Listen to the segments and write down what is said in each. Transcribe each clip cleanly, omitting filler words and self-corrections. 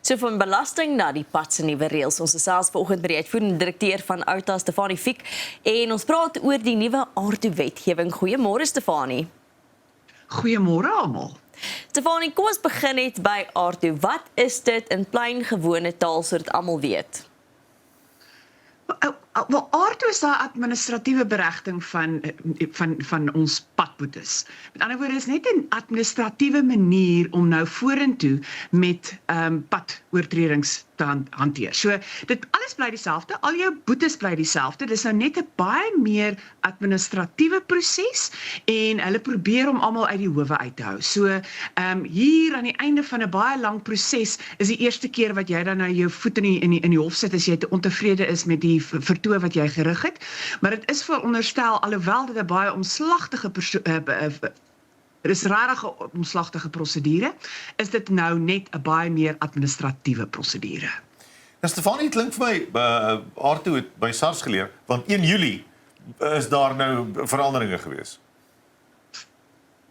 So van belasting na die pad se nuwe reëls. Ons gesels vanoggend met die uitvoerende direkteur van Outa, Stefanie Fiek, en ons praat oor die nuwe aardtoe-wetgewing. Goeiemôre Stefanie. Goeiemôre almal. Stefanie, kom ons begin net by aardtoe. Wat is dit in plain gewone taal sodat almal weet? Wel, aardtoe is daai administratiewe beregting van ons padboetes. Met ander woorde, is net 'n administratiewe manier om nou vorentoe met padoortredings te hanteer. So, dit alles bly dieselfde, al jou boetes bly dieselfde. Dis nou net 'n baie meer administratiewe proses en hulle probeer om almal uit die howe uit te hou. So, hier aan die einde van 'n baie lang proses is die eerste keer wat jy dan nou jou voet in die hof sit as jy te ontevrede is met die vertoë wat jy gerig het, maar dit is veronderstel, alhoewel dit 'n baie omslagtige is regtig 'n omslagtige prosedure, is dit nou net 'n baie meer administratiewe prosedure. Nou Stefanie, het klink vir my, aardtoe het by SARS geleer, want 1 Julie is daar nou veranderinge gewees.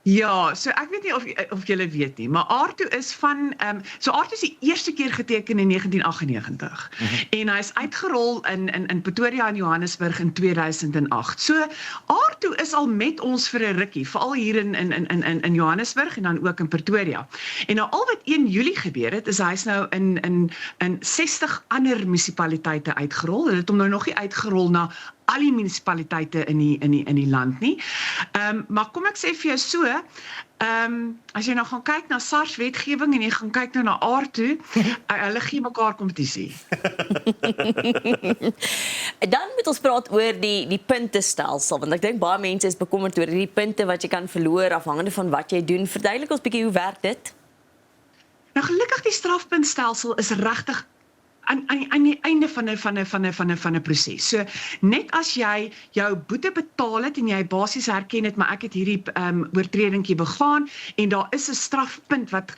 Ja, so ek weet nie of julle weet nie, maar aardtoe is van, so aardtoe is die eerste keer geteken in 1998 en hy is uitgerol in Pretoria en Johannesburg in 2008. So aardtoe is al met ons vir 'n rukkie, veral hier in Johannesburg en dan ook in Pretoria. En nou al wat 1 Julie gebeur het, is hy's nou in 60 ander munisipaliteite uitgerol. Hulle het hom nou nog nie uitgerol na al die munisipaliteite in die land nie. Maar kom ek sê vir jou so, as jy nou gaan kyk na SARS wetgewing en jy gaan kyk nou na aardtoe, hulle gee mekaar kompetisie. Dan moet ons praat oor die puntestelsel, want ek dink baie mense is bekommerd oor die punte wat jy kan verloor afhangende van wat jy doen. Verduidelik ons bietjie hoe werk dit? Nou gelukkig die strafpuntstelsel is regtig aan die einde van 'n proses. So net as jy jou boete betaal het en jy basies herken het, maar ek het hierdie oortredingkie begaan en daar is 'n strafpunt wat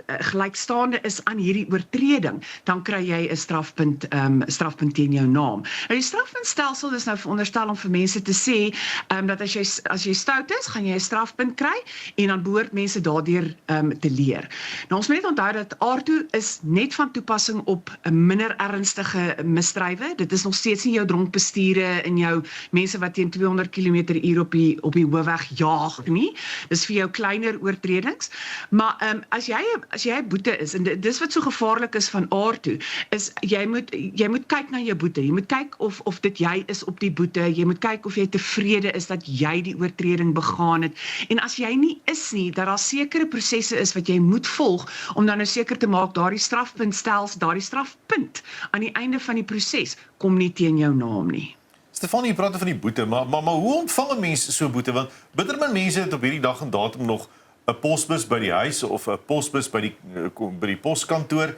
gelykstaande is aan hierdie oortreding, dan kry jy 'n strafpunt teen jou naam. Nou die strafpuntstelsel is nou veronderstel om vir mense te sê dat as jy stout is, gaan jy 'n strafpunt kry en dan behoort mense daardeur te leer. Nou ons moet net onthou dat aardtoe is net van toepassing op minder ernstige misdrywe. Dit is nog steeds nie jou dronkbestuure en jou mense wat teen 200 km/h op die hoofweg jaag nie. Dis vir jou kleiner oortredings. Maar as jy 'n boete is, en dis wat so gevaarlik is van aardtoe, is jy moet kyk na jou boete. Jy moet kyk of dit jy is op die boete. Jy moet kyk of jy tevrede is dat jy die oortreding begaan het. En as jy nie is nie, dat daar sekere prosesse is wat jy moet volg om dan nou seker te maak daardie strafpunt aan die einde van die proses kom nie teen jou naam nie. Stefanie, jy praat van die boete, maar hoe ontvang 'n mens so boete? Want bitter min mense het op hierdie dag en datum nog 'n posbus by die huis of 'n posbus by die poskantoor.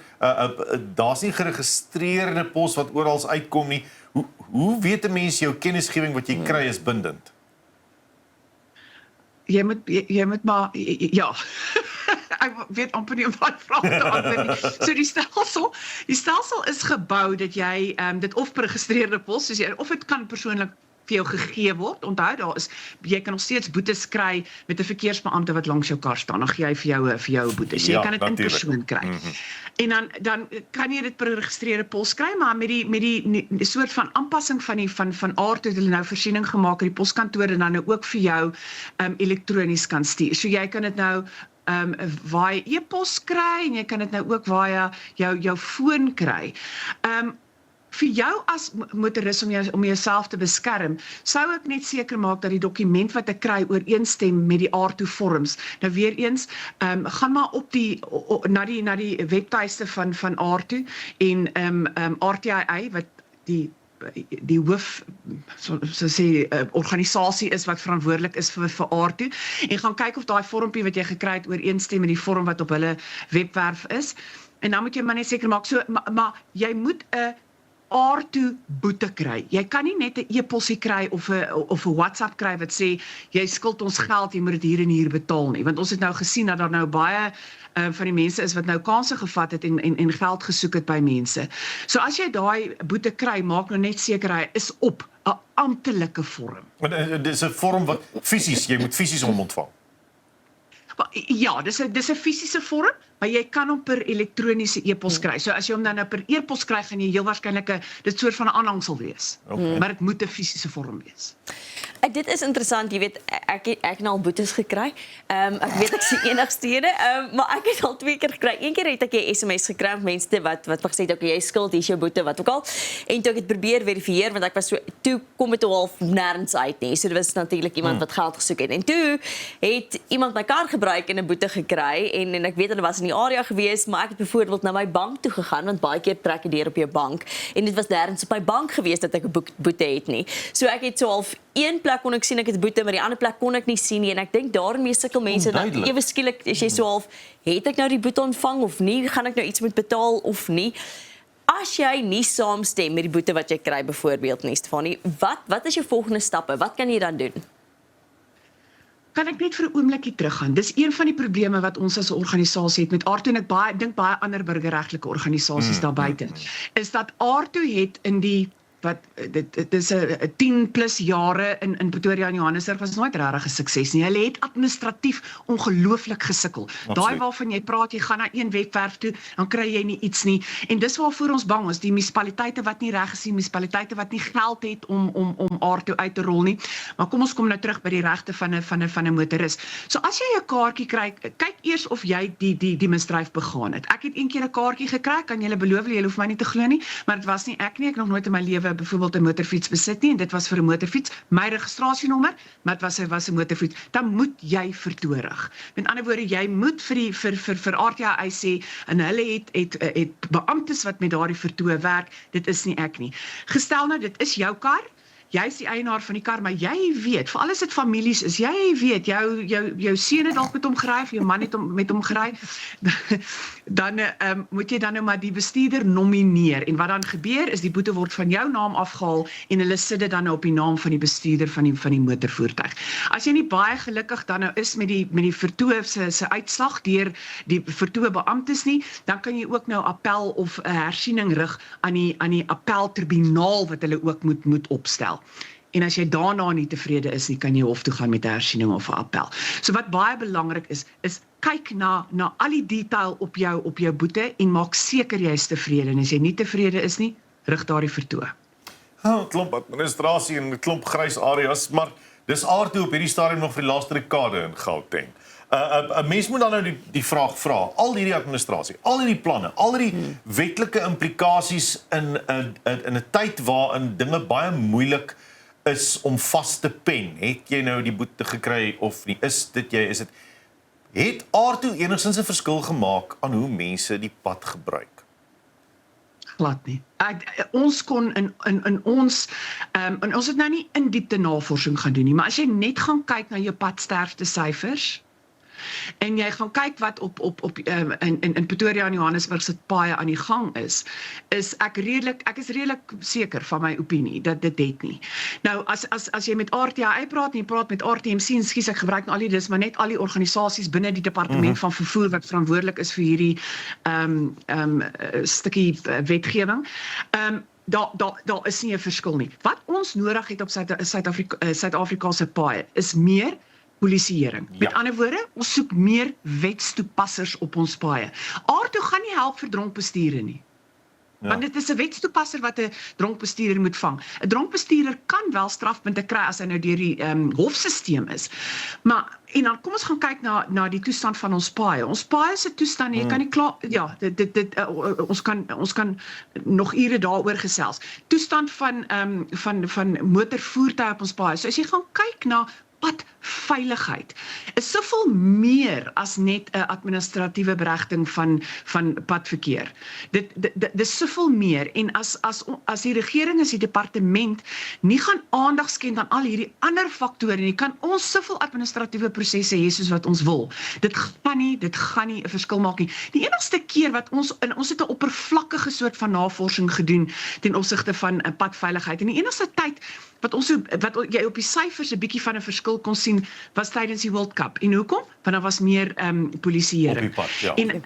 Daar's nie geregistreerde pos wat oral uitkom nie. Hoe weet 'n mens jou kennisgewing wat jy kry is bindend? Jy moet maar, ja. Ek weet amper nie wat vraag te antwoord nie. So die stelsel is gebou dat jy dit of per geregistreerde pos, of dit kan persoonlik vir jou gegee word. Onthou, jy kan nog steeds boetes kry met 'n verkeersbeampte wat langs jou kar staan. Dan gee hy vir jou 'n boete. So jy kan dit in persoon kry. En dan kan jy dit per geregistreerde pos kry, maar met die soort van aanpassing van aardtoe het hulle nou voorsiening gemaak dat die poskantore dan nou ook vir jou elektronies kan stuur. So jy kan dit nou via e-pos kry en jy kan dit nou ook via jou foon kry. Vir jou as motoris om jouself te beskerm, sou ek net seker maak dat die dokument wat ek kry ooreenstem met die aardtoe vorms. Nou weer eens, gaan maar na die webtuiste van aardtoe en RTI wat die hoof organisasie is wat verantwoordelik is vir aardtoe en gaan kyk of daai vormpie wat jy gekry het ooreenstem met die vorm wat op hulle webwerf is. En dan moet jy maar net seker maak, maar jy moet 'n aardtoe boete kry. Jy kan nie net 'n e-posie kry of 'n WhatsApp kry wat sê jy skuld ons geld, jy moet dit hier en hier betaal nie. Want ons het nou gesien dat daar nou baie van die mense is wat nou kansse gevat het en geld gesoek het by mense. So as jy daai boete kry, maak nou net seker hy is op 'n amptelike vorm. Maar dit is 'n vorm wat fisies, jy moet fisies hom ontvang. Ja, dis 'n fisiese vorm, maar jy kan hom per elektroniese e-pos kry. So as jy hom dan nou per e-pos kry, gaan jy heel waarskynlik dit soort van 'n aanhangsel wees. Maar dit moet 'n fisiese vorm wees. Dit is interessant, jy weet, ek het nou al boetes gekry. Ek weet ek is die enigste ene, maar ek het al 2 keer gekry. Een keer het ek 'n SMS gekry van mense wat gesê het, okay, jy skuld, hier is jou boete, wat ook al. En toe ek het probeer verifieer, want ek was so, toe kom dit half nêrens uit nie. So dit was natuurlik iemand wat geld gesoek het. En toe het iemand my kar gebruik en 'n boete gekry en ek weet hulle was in die area gewees, maar ek het byvoorbeeld na my bank toe gegaan, want baie keer trek jy deur op jou bank en dit was nêrens op my bank gewees dat ek 'n boete het nie. So ek het so half een plek kon ek sien ek het boete, maar die ander plek kon ek nie sien nie en ek dink daarmee sukkel mense dan ewe skielik as jy so half het ek nou die boete ontvang of nie, gaan ek nou iets moet betaal of nie. As jy nie saamstem met die boete wat jy kry byvoorbeeld nie, Stefanie, wat is jou volgende stappe? Wat kan jy dan doen? Kan ek net vir 'n oombliekie teruggaan? Dis een van die probleme wat ons as 'n organisasie het met AARTO en ek dink baie ander burgerregtelike organisasies daar buite, is dat AARTO het in die dit is 'n 10+ jare in Pretoria en Johannesburg was nooit regtig 'n sukses nie. Hulle het administratief ongelooflik gesukkel. Daai waarvan jy praat, jy gaan na een webwerf toe, dan kry jy nie iets nie. En dis waarvoor ons bang is, die munisipaliteite wat nie reg is nie, munisipaliteite wat nie geld het om AARTO uit te rol nie. Maar kom ons kom nou terug by die regte van 'n motoris. So as jy 'n kaartjie kry, kyk eers of jy die misdryf begaan het. Ek het een keer 'n kaartjie gekry, kan julle beloof, julle hoef my nie te glo nie, maar dit was nie ek nie, ek nog nooit in my lewe byvoorbeeld 'n motorfiets besit nie en dit was vir 'n motorfiets, my registrasienommer, maar dit was 'n motorfiets. Dan moet jy vertoorig. Met ander woorde, jy moet vir RTI sê en hulle het beamptes wat met daardie vertoë werk. Dit is nie ek nie. Gestel nou dit is jou kar. Jy is die eienaar van die kar, maar jy weet, veral as dit families is, jy weet, jou seun het dalk met hom gery, of jou man het met hom gery, dan moet jy dan nou maar die bestuurder nomineer. En wat dan gebeur is die boete word van jou naam afgehaal en hulle sit dit dan nou op die naam van die bestuurder van die motorvoertuig. As jy nie baie gelukkig dan nou is met die vertoë se uitslag deur die vertoë beamptes nie, dan kan jy ook nou appel of 'n hersiening rig aan die appeltribunaal wat hulle ook moet opstel. En as jy daarna nie tevrede is nie, kan jy hof toe gaan met 'n hersiening of 'n appel. So wat baie belangrik is kyk na al die detail op jou boete en maak seker jy is tevrede. En as jy nie tevrede is nie, rig daardie vertoë. 'n Klomp administrasie en 'n klomp grys areas, maar dis AARTO op hierdie stadium nog vir die laaste dekade in Gauteng. 'n Mens moet dan nou die vraag vra, al hierdie administrasie, al hierdie planne, al hierdie wetlike implikasies in 'n tyd waarin dinge baie moeilik is om vas te pen. Het jy nou die boete gekry of nie? Het AARTO enigstens 'n verskil gemaak aan hoe mense die pad gebruik? Glad nie. Ons kon in ons het nou nie in diepte navorsing gaan doen nie, maar as jy net gaan kyk na jou padsterfte syfers en jy gaan kyk wat in Pretoria en Johannesburg se paaie aan die gang is ek is redelik seker van my opinie dat dit het nie. Nou as jy met RTI praat en jy praat met RTMC, en skus ek gebruik nou al die dis maar net al die organisasies binne die departement van vervoer wat verantwoordelik is vir hierdie stukkie wetgewing. Daar is nie 'n verskil nie. Wat ons nodig het op Suid-Afrika se paaie is meer polisieering. Met ander woorde, ons soek meer wetstoepassers op ons paaie. AARTO gaan nie help vir dronkbestuure nie. Want dit is 'n wetstoepasser wat 'n dronkbestuurder moet vang. 'n Dronkbestuurder kan wel strafpunte kry as hy nou deur die hofstelsel is. Maar en dan kom ons gaan kyk na die toestand van ons paaie. Ons paaie se toestand, jy kan nie klaar ons kan nog ure daaroor gesels. Toestand van motorvoertuie op ons paaie. So as jy gaan kyk na padveiligheid is soveel meer as net 'n administratiewe berigting van padverkeer. Dit is soveel meer en as die regering, as die departement nie gaan aandag skenk aan al hierdie ander faktore nie, kan ons soveel administratiewe prosesse hê soos wat ons wil. Dit gaan nie 'n verskil maak nie. Die enigste keer wat ons het 'n oppervlakkige soort van navorsing gedoen ten opsigte van padveiligheid en die enigste tyd wat jy op die syfers 'n bietjie van 'n verskil kon sien was tydens die World Cup. En hoekom? Want daar was meer polisieering. Op die pad, ja. En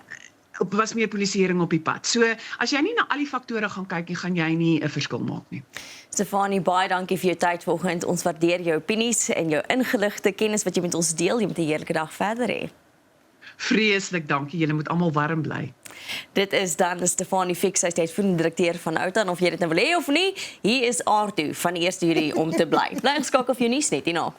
was meer polisieering op die pad. So as jy nie na al die faktore gaan kyk nie, gaan jy nie 'n verskil maak nie. Stefanie, baie dankie vir jou tyd vanoggend. Ons waardeer jou opinies en jou ingeligte kennis wat jy met ons deel. Jy moet 'n heerlike dag verder hê. Vreeslik dankie. Julle moet almal warm bly. Dit is dan Stefanie Fix, sy is die uitvoerende direkteur van Outan, of jy dit nou wil hê of nie. Hier is Aardu van die 1 Julie om te bly. Bly geskakel vir jou nuus net hierna.